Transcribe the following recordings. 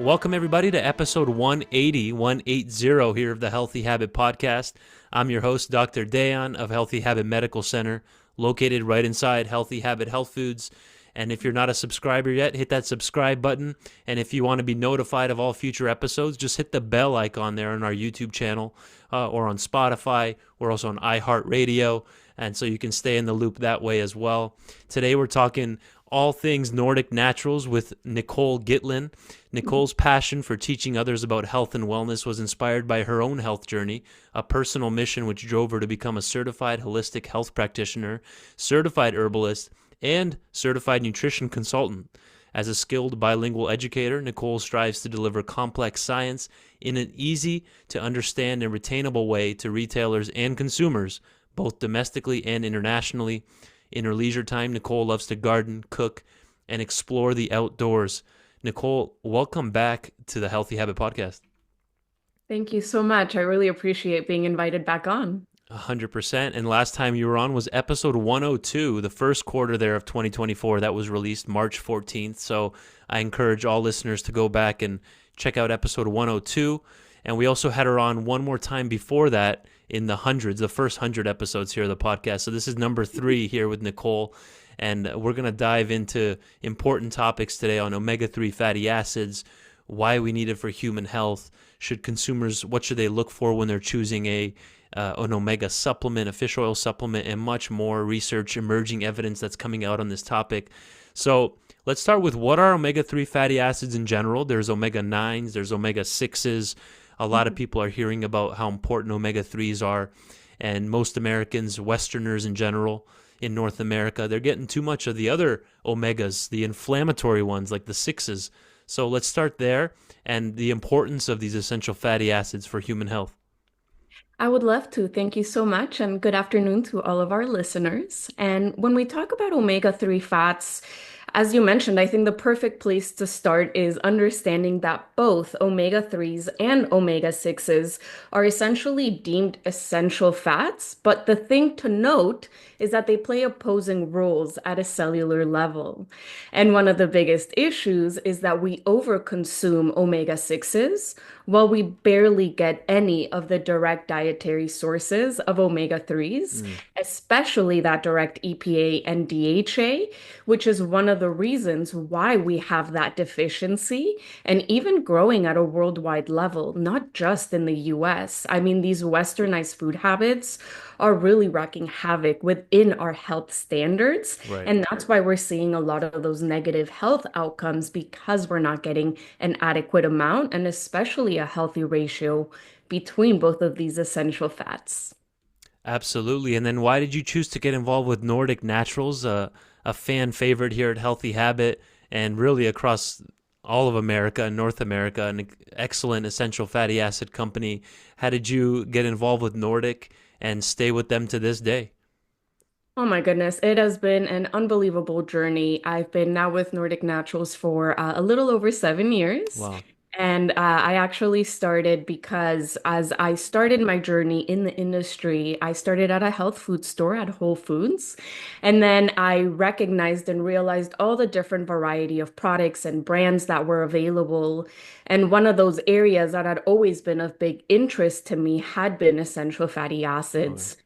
Welcome everybody to episode 180 here of the Healthy Habit Podcast. I'm your host, Dr. Dayan of Healthy Habit Medical Center, located right inside Healthy Habit Health Foods. And if you're not a subscriber yet, hit that subscribe button. And if you want to be notified of all future episodes, just hit the bell icon there on our YouTube channel or on Spotify. We're also on iHeartRadio, and so you can stay in the loop that way as well. Today we're talking all things Nordic Naturals with Nicole Gitlin. Nicole's passion for teaching others about health and wellness was inspired by her own health journey, a personal mission which drove her to become a certified holistic health practitioner, certified herbalist, and certified nutrition consultant. As a skilled bilingual educator, Nicole strives to deliver complex science in an easy-to-understand and retainable way to retailers and consumers, both domestically and internationally. In her leisure time, Nicole loves to garden, cook, and explore the outdoors. Nicole, welcome back to the Healthy Habit Podcast. Thank you so much. I really appreciate being invited back on. 100%. And last time you were on was episode 102, the first quarter there of 2024. That was released March 14th. So I encourage all listeners to go back and check out episode 102. And we also had her on one more time before that in the first 100 episodes here of the podcast. So this is number 3 here with Nicole. And we're going to dive into important topics today on omega-3 fatty acids, why we need it for human health, what should they look for when they're choosing an omega supplement, a fish oil supplement, and much more research, emerging evidence that's coming out on this topic. So let's start with what are omega-3 fatty acids in general. There's omega-9s, there's omega-6s. A lot of people are hearing about how important omega-3s are, and most Americans, Westerners in general, in North America, they're getting too much of the other omegas, the inflammatory ones like the 6s. So let's start there and the importance of these essential fatty acids for human health. I would love to. Thank you so much, and good afternoon to all of our listeners. And when we talk about omega-3 fats, as you mentioned, I think the perfect place to start is understanding that both omega-3s and omega-6s are essentially deemed essential fats. But the thing to note is that they play opposing roles at a cellular level. And one of the biggest issues is that we overconsume omega-6s while we barely get any of the direct dietary sources of omega-3s, especially that direct EPA and DHA, which is one of the reasons why we have that deficiency and even growing at a worldwide level, not just in the US. I mean, these westernized food habits are really wreaking havoc within our health standards. Right. And that's why we're seeing a lot of those negative health outcomes because we're not getting an adequate amount and especially a healthy ratio between both of these essential fats. Absolutely. And then why did you choose to get involved with Nordic Naturals, a fan favorite here at Healthy Habit and really across all of America and North America, an excellent essential fatty acid company? How did you get involved with Nordic and stay with them to this day? Oh my goodness, it has been an unbelievable journey. I've been now with Nordic Naturals for a little over 7 years. Wow. And I actually started because as I started my journey in the industry, I started at a health food store at Whole Foods. And then I recognized and realized all the different variety of products and brands that were available. And one of those areas that had always been of big interest to me had been essential fatty acids.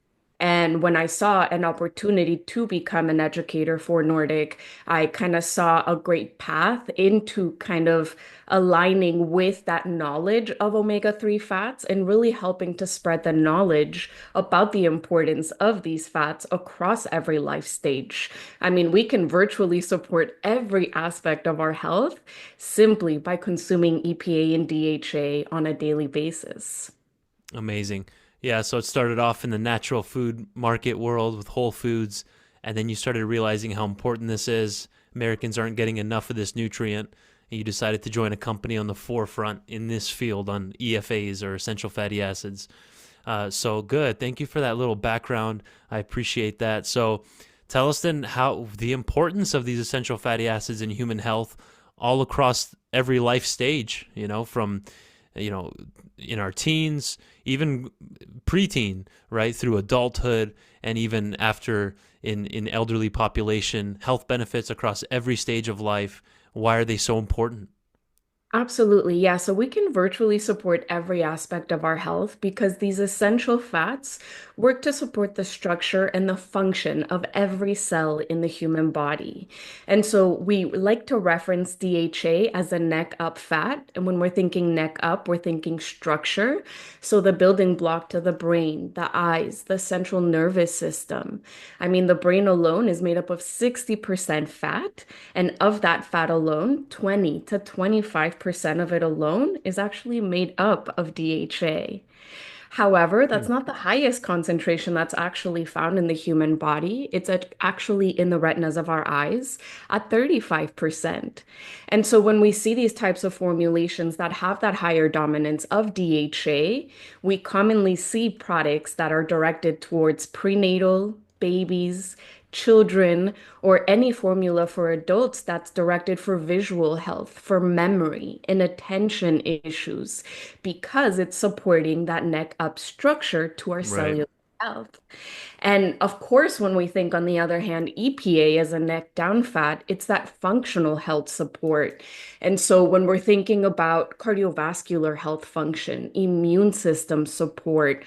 And when I saw an opportunity to become an educator for Nordic, I kind of saw a great path into kind of aligning with that knowledge of omega-3 fats and really helping to spread the knowledge about the importance of these fats across every life stage. I mean, we can virtually support every aspect of our health simply by consuming EPA and DHA on a daily basis. Amazing. Yeah, so it started off in the natural food market world with Whole Foods, and then you started realizing how important this is. Americans aren't getting enough of this nutrient, and you decided to join a company on the forefront in this field on EFAs or essential fatty acids. So good. Thank you for that little background. I appreciate that. So tell us then how the importance of these essential fatty acids in human health all across every life stage, from in our teens, even preteen, right, through adulthood, and even after in elderly population, health benefits across every stage of life. Why are they so important? Absolutely. Yeah. So we can virtually support every aspect of our health because these essential fats work to support the structure and the function of every cell in the human body. And so we like to reference DHA as a neck up fat. And when we're thinking neck up, we're thinking structure. So the building block to the brain, the eyes, the central nervous system. I mean, the brain alone is made up of 60% fat. And of that fat alone, 20 to 25% of it alone is actually made up of DHA. However, that's Hmm. not the highest concentration that's actually found in the human body. Actually in the retinas of our eyes at 35%. And so when we see these types of formulations that have that higher dominance of DHA, we commonly see products that are directed towards prenatal, babies, children, or any formula for adults that's directed for visual health, for memory and attention issues, because it's supporting that neck up structure to our Right. cellular health. And of course, when we think, on the other hand, EPA as a neck down fat, it's that functional health support. And so when we're thinking about cardiovascular health function, immune system support,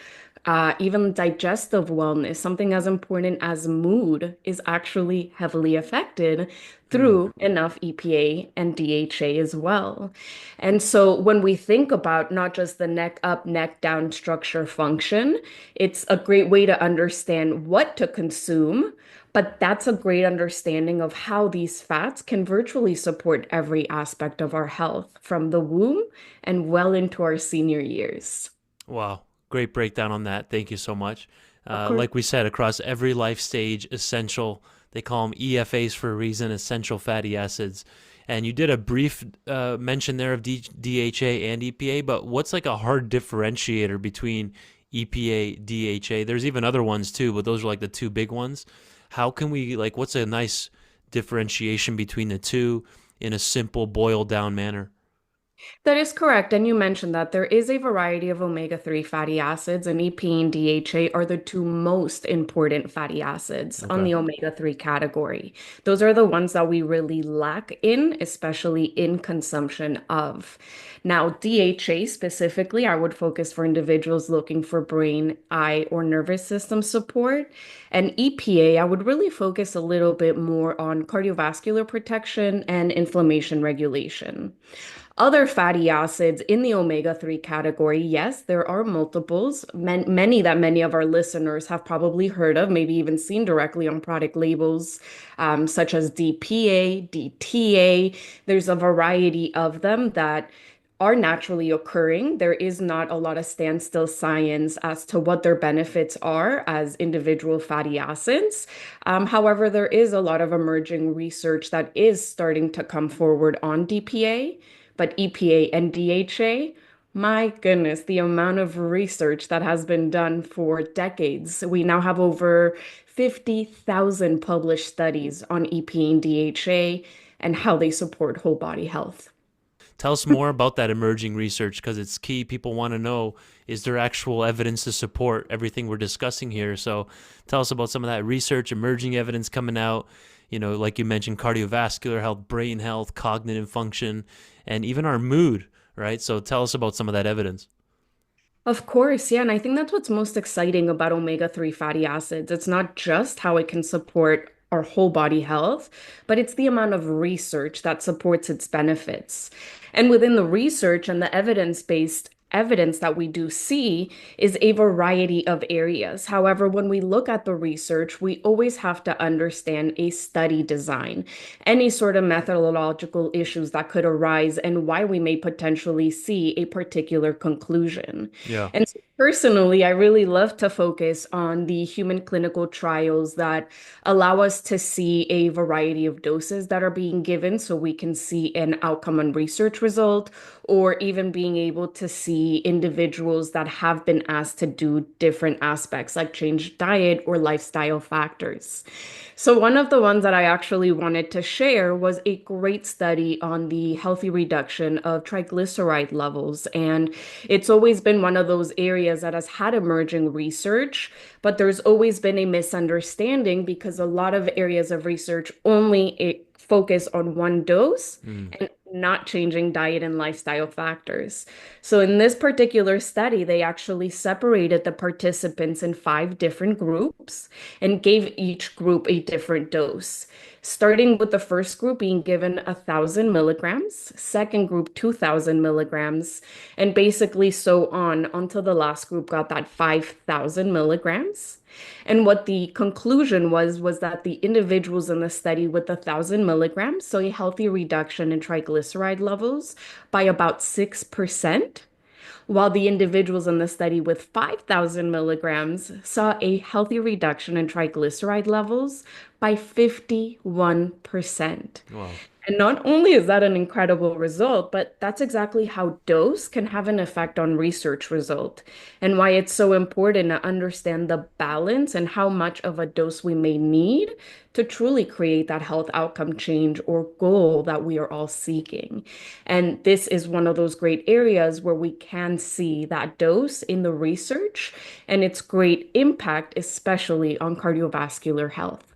even digestive wellness, something as important as mood is actually heavily affected Hmm. through enough EPA and DHA as well. And so when we think about not just the neck up, neck down structure function, it's a great way to understand what to consume, but that's a great understanding of how these fats can virtually support every aspect of our health from the womb and well into our senior years. Wow. Great breakdown on that. Thank you so much. Of course. Like we said, across every life stage, essential, they call them EFAs for a reason, essential fatty acids. And you did a brief mention there of DHA and EPA, but what's like a hard differentiator between EPA, DHA? There's even other ones too, but those are like the two big ones. How can we, like, what's a nice differentiation between the two in a simple, boiled down manner? That is correct. And you mentioned that there is a variety of omega-3 fatty acids, and EPA and DHA are the two most important fatty acids on Okay. the omega-3 category. Those are the ones that we really lack in, especially in consumption of. Now, DHA specifically, I would focus for individuals looking for brain, eye, or nervous system support. And EPA, I would really focus a little bit more on cardiovascular protection and inflammation regulation. Other fatty acids in the omega-3 category, yes, there are multiples, many that many of our listeners have probably heard of, maybe even seen directly on product labels, such as DPA, DTA. There's a variety of them that are naturally occurring. There is not a lot of standstill science as to what their benefits are as individual fatty acids. However, there is a lot of emerging research that is starting to come forward on DPA. But EPA and DHA, my goodness, the amount of research that has been done for decades. We now have over 50,000 published studies on EPA and DHA and how they support whole body health. Tell us more about that emerging research because it's key. People want to know, is there actual evidence to support everything we're discussing here? So tell us about some of that research, emerging evidence coming out, like you mentioned, cardiovascular health, brain health, cognitive function, and even our mood, right? So tell us about some of that evidence. Of course, yeah. And I think that's what's most exciting about omega-3 fatty acids. It's not just how it can support our whole body health, but it's the amount of research that supports its benefits. And within the research and the evidence-based evidence that we do see is a variety of areas. However, when we look at the research, we always have to understand a study design, any sort of methodological issues that could arise, and why we may potentially see a particular conclusion. Yeah. And so personally, I really love to focus on the human clinical trials that allow us to see a variety of doses that are being given so we can see an outcome and research result, or even being able to see individuals that have been asked to do different aspects like change diet or lifestyle factors. So one of the ones that I actually wanted to share was a great study on the healthy reduction of triglyceride levels. And it's always been one of those areas that has had emerging research, but there's always been a misunderstanding because a lot of areas of research only focus on one dose Mm. and not changing diet and lifestyle factors. So, in this particular study, they actually separated the participants in five different groups and gave each group a different dose. Starting with the first group being given 1,000 milligrams, second group 2,000 milligrams, and basically so on until the last group got that 5,000 milligrams. And what the conclusion was that the individuals in the study with 1,000 milligrams saw a healthy reduction in triglyceride levels by about 6%, while the individuals in the study with 5,000 milligrams saw a healthy reduction in triglyceride levels by 51%. Wow. And not only is that an incredible result, but that's exactly how dose can have an effect on research result and why it's so important to understand the balance and how much of a dose we may need to truly create that health outcome change or goal that we are all seeking. And this is one of those great areas where we can see that dose in the research and its great impact, especially on cardiovascular health.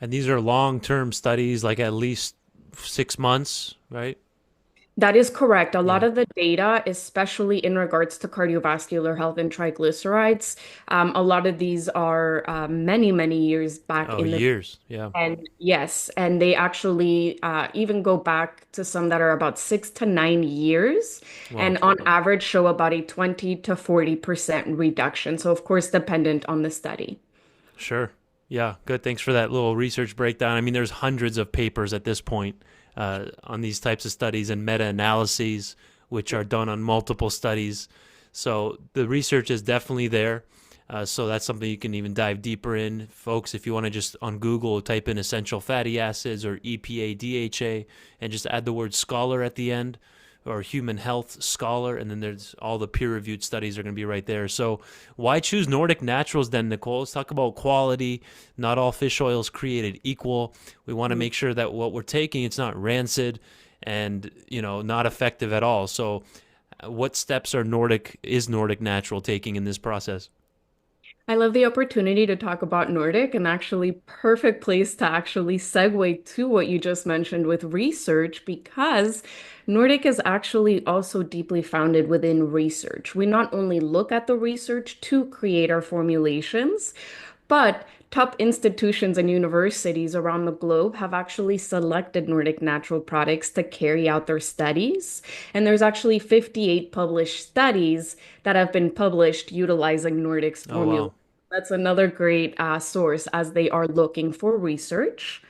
And these are long-term studies, like at least 6 months, right? That is correct. A lot Yeah. of the data, especially in regards to cardiovascular health and triglycerides, a lot of these are many, many years back Oh, in the years. Yeah. and yes, and they actually even go back to some that are about 6 to 9 years, and Wow. on average show about a 20 to 40% reduction. So of course, dependent on the study. Sure. Yeah. Good. Thanks for that little research breakdown. I mean, there's hundreds of papers at this point on these types of studies and meta-analyses, which are done on multiple studies. So the research is definitely there. So that's something you can even dive deeper in, folks. If you want to just on Google type in essential fatty acids or EPA, DHA, and just add the word scholar at the end, or human health scholar, and then there's all the peer-reviewed studies are going to be right there. So why choose Nordic Naturals then, Nicole? Let's talk about quality. Not all fish oil is created equal. We want to make sure that what we're taking, it's not rancid and not effective at all. So what steps is Nordic Natural taking in this process? I love the opportunity to talk about Nordic and actually perfect place to actually segue to what you just mentioned with research because Nordic is actually also deeply founded within research. We not only look at the research to create our formulations, but top institutions and universities around the globe have actually selected Nordic natural products to carry out their studies. And there's actually 58 published studies that have been published utilizing Nordic's Oh, formula. wow. That's another great source as they are looking for research.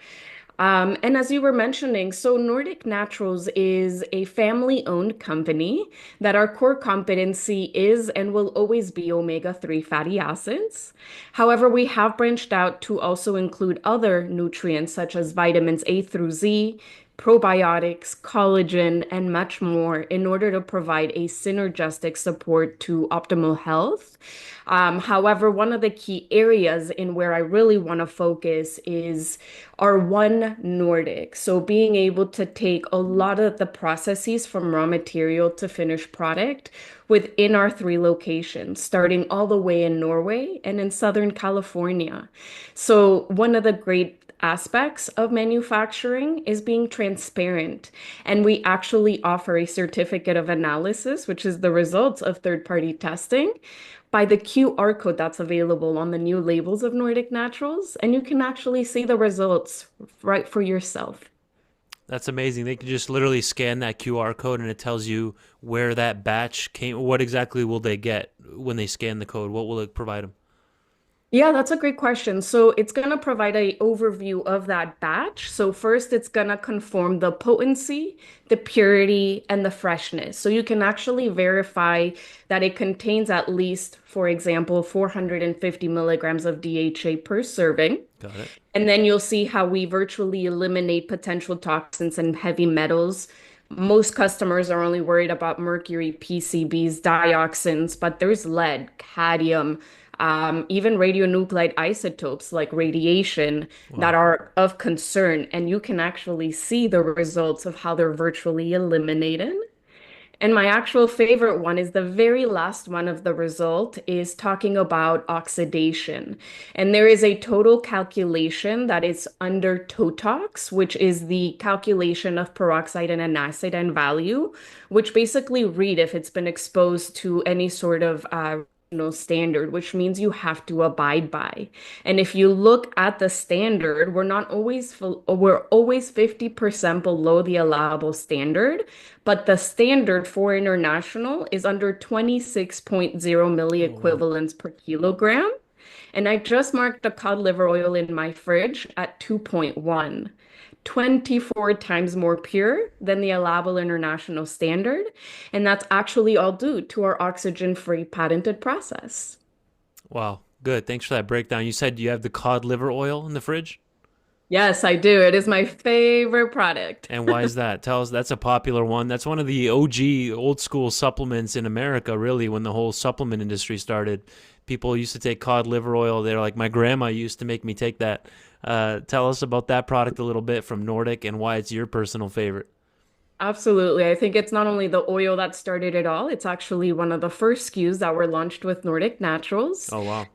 And as you were mentioning, so Nordic Naturals is a family-owned company that our core competency is and will always be omega-3 fatty acids. However, we have branched out to also include other nutrients such as vitamins A through Z, probiotics, collagen, and much more in order to provide a synergistic support to optimal health. However, one of the key areas in where I really want to focus is our One Nordic. So being able to take a lot of the processes from raw material to finished product within our three locations, starting all the way in Norway and in Southern California. So one of the great aspects of manufacturing is being transparent. And we actually offer a certificate of analysis, which is the results of third-party testing, by the QR code that's available on the new labels of Nordic Naturals. And you can actually see the results right for yourself. That's amazing. They can just literally scan that QR code and it tells you where that batch came. What exactly will they get when they scan the code? What will it provide them? Yeah, that's a great question. So it's going to provide a overview of that batch. So first, it's going to conform the potency, the purity, and the freshness. So you can actually verify that it contains at least, for example, 450 milligrams of DHA per serving. Got it. And then you'll see how we virtually eliminate potential toxins and heavy metals. Most customers are only worried about mercury, PCBs, dioxins, but there's lead, cadmium, even radionuclide isotopes like radiation that Wow. are of concern. And you can actually see the results of how they're virtually eliminated. And my actual favorite one is the very last one of the result is talking about oxidation. And there is a total calculation that is under TOTOX, which is the calculation of peroxide and anacidine value, which basically read if it's been exposed to any sort of standard, which means you have to abide by. And if you look at the standard, we're always 50% below the allowable standard, but the standard for international is under 26.0 Oh, wow. milliequivalents per kilogram. And I just marked the cod liver oil in my fridge at 2.1, 24 times more pure than the allowable international standard. And that's actually all due to our oxygen-free patented process. Wow. Good. Thanks for that breakdown. You said you have the cod liver oil in the fridge? Yes, I do. It is my favorite product. And why is that? Tell us. That's a popular one. That's one of the OG old school supplements in America, really, when the whole supplement industry started. People used to take cod liver oil. They're like, my grandma used to make me take that. Tell us about that product a little bit from Nordic and why it's your personal favorite. Absolutely. I think it's not only the oil that started it all, it's actually one of the first SKUs that were launched with Nordic Naturals. Oh, wow.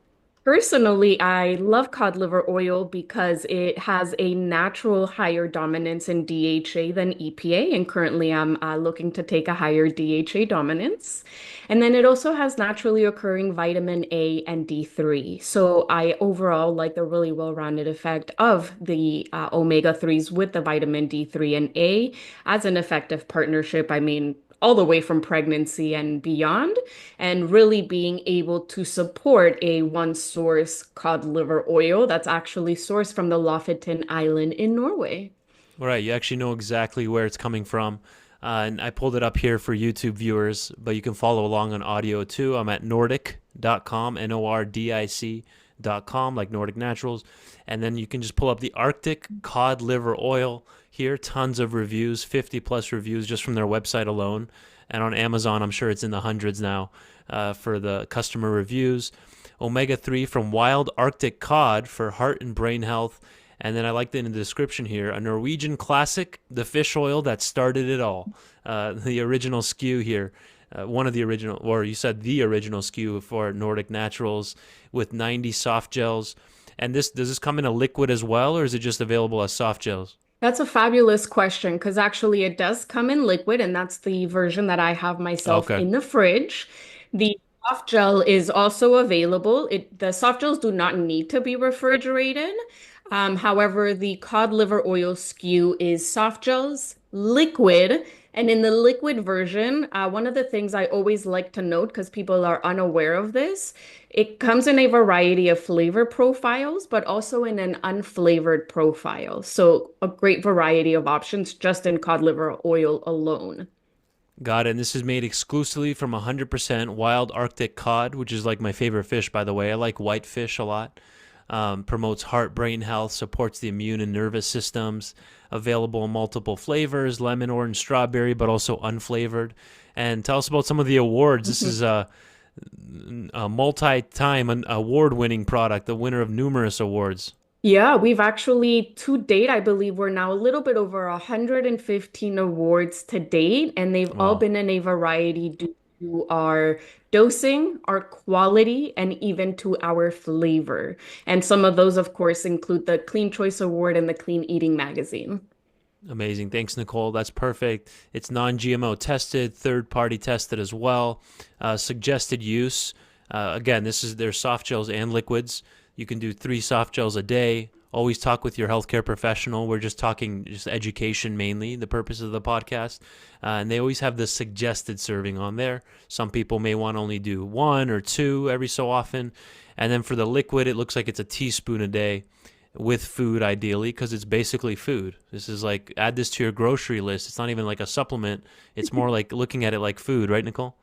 Personally, I love cod liver oil because it has a natural higher dominance in DHA than EPA, and currently I'm looking to take a higher DHA dominance. And then it also has naturally occurring vitamin A and D3. So I overall like the really well-rounded effect of the omega-3s with the vitamin D3 and A as an effective partnership. I mean, all the way from pregnancy and beyond, and really being able to support a one source cod liver oil that's actually sourced from the Lofoten Island in Norway. All right. You actually know exactly where it's coming from. And I pulled it up here for YouTube viewers, but you can follow along on audio too. I'm at nordic.com, Nordic.com, like Nordic Naturals. And then you can just pull up the Arctic cod liver oil here. Tons of reviews, 50 plus reviews just from their website alone. And on Amazon, I'm sure it's in the hundreds now for the customer reviews. Omega 3 from wild Arctic cod for heart and brain health. And then I liked it in the description here, a Norwegian classic, the fish oil that started it all. The original SKU here, one of the original, or you said the original SKU for Nordic Naturals with 90 soft gels. And this does this come in a liquid as well, or is it just available as soft gels? That's a fabulous question because actually it does come in liquid, and that's the version that I have myself Okay. in the fridge. The soft gel is also available. The soft gels do not need to be refrigerated. However, the cod liver oil SKU is soft gels, liquid, and in the liquid version, one of the things I always like to note because people are unaware of this, it comes in a variety of flavor profiles, but also in an unflavored profile. So a great variety of options just in cod liver oil alone. Got it. And this is made exclusively from 100% wild Arctic cod, which is like my favorite fish, by the way. I like whitefish a lot. Promotes heart, brain health, supports the immune and nervous systems. Available in multiple flavors, lemon, orange, strawberry, but also unflavored. And tell us about some of the awards. This is a multi-time award-winning product, the winner of numerous awards. Yeah, we've actually, to date, I believe we're now a little bit over 115 awards to date, and they've all Wow. been in a variety due to our dosing, our quality, and even to our flavor. And some of those, of course, include the Clean Choice Award and the Clean Eating Magazine. Amazing. Thanks, Nicole. That's perfect. It's non GMO tested, third party tested as well. Suggested use. Again, this is their soft gels and liquids. You can do 3 soft gels a day. Always talk with your healthcare professional. We're just talking just education mainly, the purpose of the podcast. And they always have the suggested serving on there. Some people may want to only do 1 or 2 every so often. And then for the liquid, it looks like it's a teaspoon a day with food ideally because it's basically food. This is like add this to your grocery list. It's not even like a supplement. It's more like looking at it like food, right, Nicole?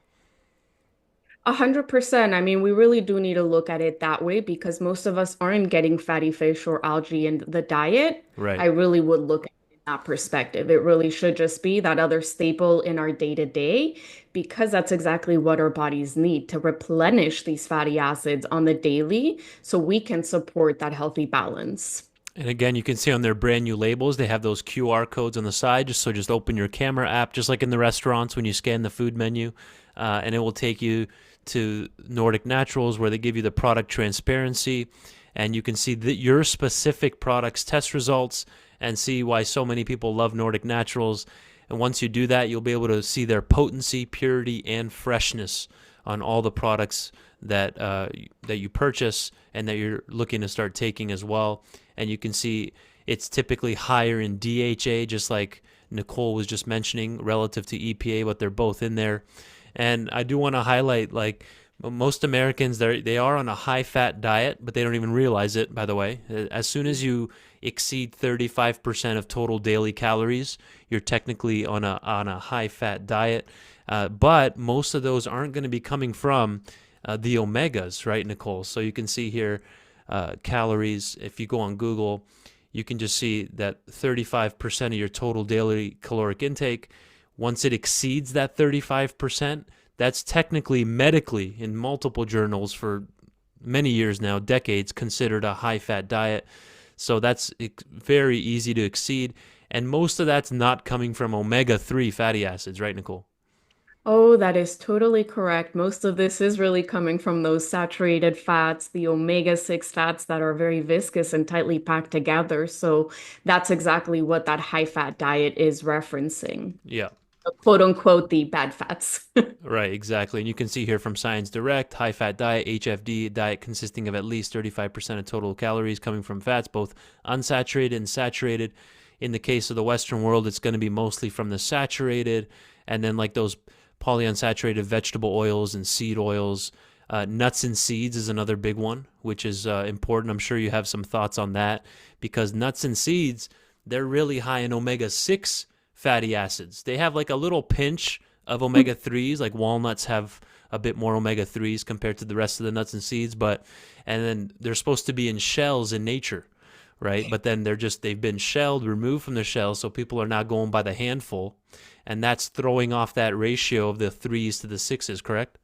100%. I mean, we really do need to look at it that way because most of us aren't getting fatty fish or algae in the diet. I Right. really would look at it in that perspective. It really should just be that other staple in our day to day because that's exactly what our bodies need to replenish these fatty acids on the daily so we can support that healthy balance. And again, you can see on their brand new labels, they have those QR codes on the side. Just open your camera app, just like in the restaurants when you scan the food menu, and it will take you to Nordic Naturals where they give you the product transparency, and you can see your specific product's test results and see why so many people love Nordic Naturals. And once you do that, you'll be able to see their potency, purity, and freshness on all the products that that you purchase and that you're looking to start taking as well. And you can see it's typically higher in DHA, just like Nicole was just mentioning, relative to EPA, but they're both in there. And I do want to highlight, like, most Americans, they are on a high-fat diet, but they don't even realize it, by the way. As soon as you exceed 35% of total daily calories, you're technically on a high-fat diet. But most of those aren't going to be coming from the omegas, right, Nicole? So you can see here calories. If you go on Google, you can just see that 35% of your total daily caloric intake, once it exceeds that 35%, that's technically medically in multiple journals for many years now, decades, considered a high-fat diet. So that's very easy to exceed. And most of that's not coming from omega-3 fatty acids, right, Nicole? Oh, that is totally correct. Most of this is really coming from those saturated fats, the omega-6 fats that are very viscous and tightly packed together. So that's exactly what that high fat diet is referencing. Yeah. Quote unquote, the bad fats. Right, exactly. And you can see here from Science Direct, high fat diet, HFD diet consisting of at least 35% of total calories coming from fats, both unsaturated and saturated. In the case of the Western world, it's going to be mostly from the saturated, and then like those polyunsaturated vegetable oils and seed oils. Nuts and seeds is another big one, which is important. I'm sure you have some thoughts on that because nuts and seeds, they're really high in omega-6 fatty acids. They have like a little pinch of omega-3s, like walnuts have a bit more omega-3s compared to the rest of the nuts and seeds, and then they're supposed to be in shells in nature, right? But then they've been shelled, removed from the shell, so people are now going by the handful, and that's throwing off that ratio of the threes to the sixes, correct?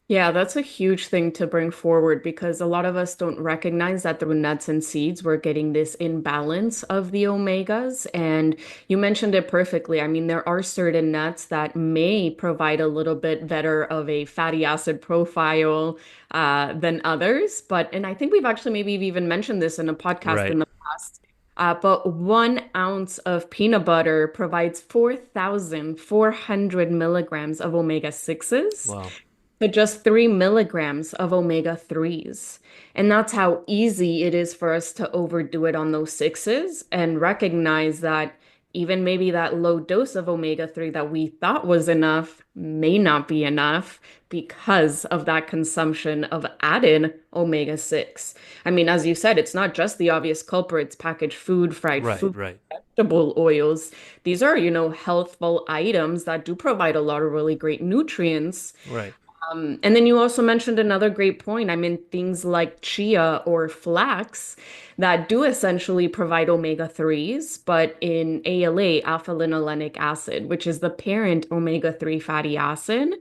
Yeah, that's a huge thing to bring forward because a lot of us don't recognize that through nuts and seeds, we're getting this imbalance of the omegas. And you mentioned it perfectly. I mean, there are certain nuts that may provide a little bit better of a fatty acid profile than others. And I think we've actually maybe even mentioned this in a podcast in Right. the past. But 1 ounce of peanut butter provides 4,400 milligrams of omega 6s Wow. to just 3 milligrams of omega 3s. And that's how easy it is for us to overdo it on those sixes and recognize that even maybe that low dose of omega 3 that we thought was enough may not be enough because of that consumption of added omega 6. I mean, as you said, it's not just the obvious culprits, packaged food, fried Right, food, right, vegetable oils. These are, healthful items that do provide a lot of really great nutrients. right, And then you also mentioned another great point. I mean, things like chia or flax that do essentially provide omega 3s, but in ALA, alpha linolenic acid, which is the parent omega 3 fatty acid.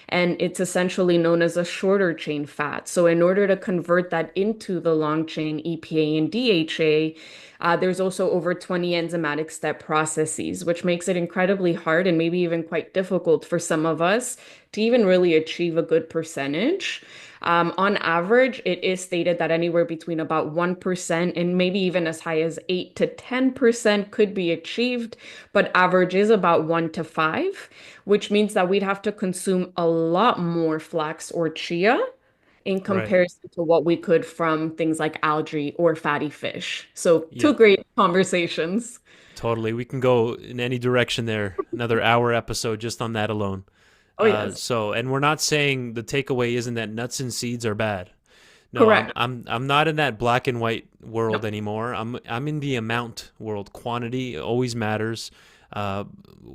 And it's essentially known as a shorter chain fat. So, in order to convert that into the long chain EPA and DHA, there's also over 20 enzymatic step processes, which makes it incredibly hard and maybe even quite difficult for some of us to even really achieve a good percentage. On average, it is stated that anywhere between about 1% and maybe even as high as 8 to 10% could be achieved, but average is about 1 to 5, which means that we'd have to consume a lot more flax or chia in right. comparison to what we could from things like algae or fatty fish. So, two Yeah, great conversations. totally. We can go in any direction there. Another hour episode just on that alone. Oh, yes. And we're not saying the takeaway isn't that nuts and seeds are bad. No, I'm Correct. I'm I'm not in that black and white No, world anymore. I'm in the amount world. Quantity always matters. Uh,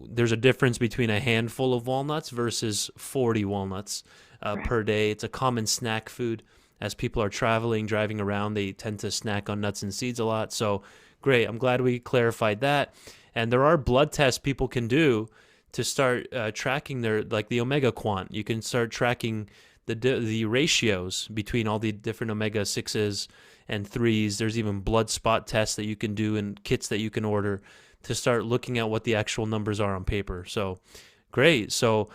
there's a difference between a handful of walnuts versus 40 walnuts correct. per day. It's a common snack food. As people are traveling, driving around, they tend to snack on nuts and seeds a lot. So great. I'm glad we clarified that. And there are blood tests people can do to start tracking their, like the omega quant. You can start tracking the ratios between all the different omega 6s and 3s. There's even blood spot tests that you can do and kits that you can order to start looking at what the actual numbers are on paper. So great. So,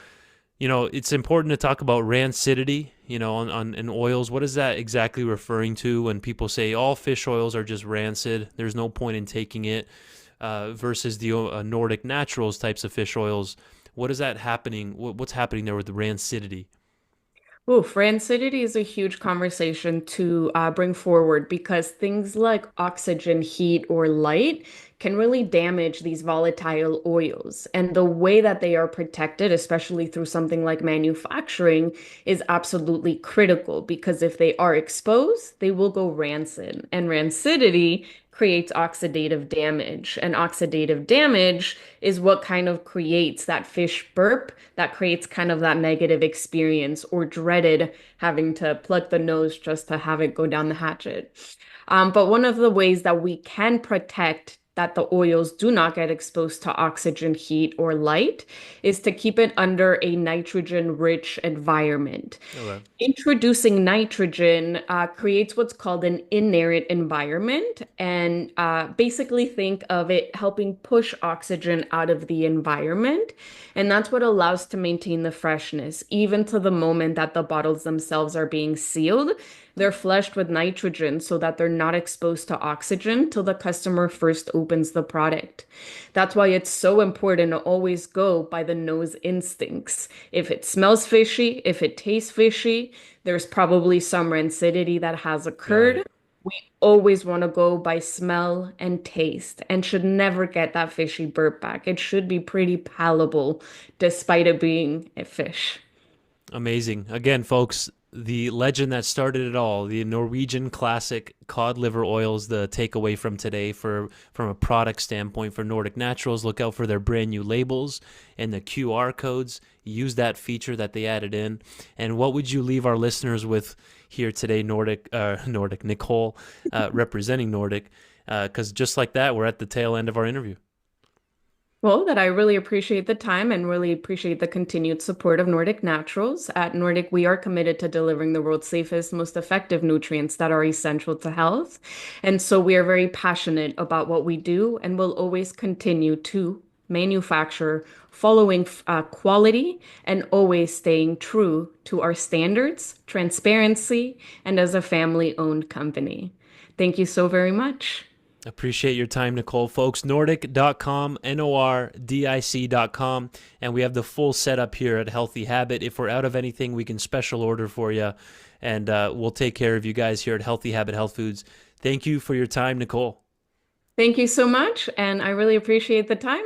it's important to talk about rancidity, on in oils. What is that exactly referring to when people say all fish oils are just rancid? There's no point in taking it, versus the Nordic Naturals types of fish oils. What is that happening? What's happening there with the rancidity? Oof, rancidity is a huge conversation to bring forward because things like oxygen, heat, or light can really damage these volatile oils. And the way that they are protected, especially through something like manufacturing, is absolutely critical because if they are exposed, they will go rancid. And rancidity creates oxidative damage. And oxidative damage is what kind of creates that fish burp, that creates kind of that negative experience or dreaded having to plug the nose just to have it go down the hatchet. But one of the ways that we can protect that the oils do not get exposed to oxygen, heat, or light is to keep it under a nitrogen-rich environment. Okay. Introducing nitrogen creates what's called an inerrant environment, and basically think of it helping push oxygen out of the environment. And that's what allows to maintain the freshness, even to the moment that the bottles themselves are being sealed. They're flushed with nitrogen so that they're not exposed to oxygen till the customer first opens the product. That's why it's so important to always go by the nose instincts. If it smells fishy, if it tastes fishy, there's probably some rancidity that has Got occurred. it. We always want to go by smell and taste and should never get that fishy burp back. It should be pretty palatable despite it being a fish. Amazing. Again, folks, the legend that started it all, the Norwegian classic cod liver oils, the takeaway from today from a product standpoint for Nordic Naturals. Look out for their brand new labels and the QR codes. Use that feature that they added in. And what would you leave our listeners with here today, Nordic, Nicole, representing Nordic? Because just like that, we're at the tail end of our interview. Well, that I really appreciate the time and really appreciate the continued support of Nordic Naturals. At Nordic, we are committed to delivering the world's safest, most effective nutrients that are essential to health. And so we are very passionate about what we do and will always continue to manufacture following quality and always staying true to our standards, transparency, and as a family-owned company. Thank you so very much. Appreciate your time, Nicole. Folks, nordic.com, nordic.com. And we have the full setup here at Healthy Habit. If we're out of anything, we can special order for you. And we'll take care of you guys here at Healthy Habit Health Foods. Thank you for your time, Nicole. Thank you so much, and I really appreciate the time.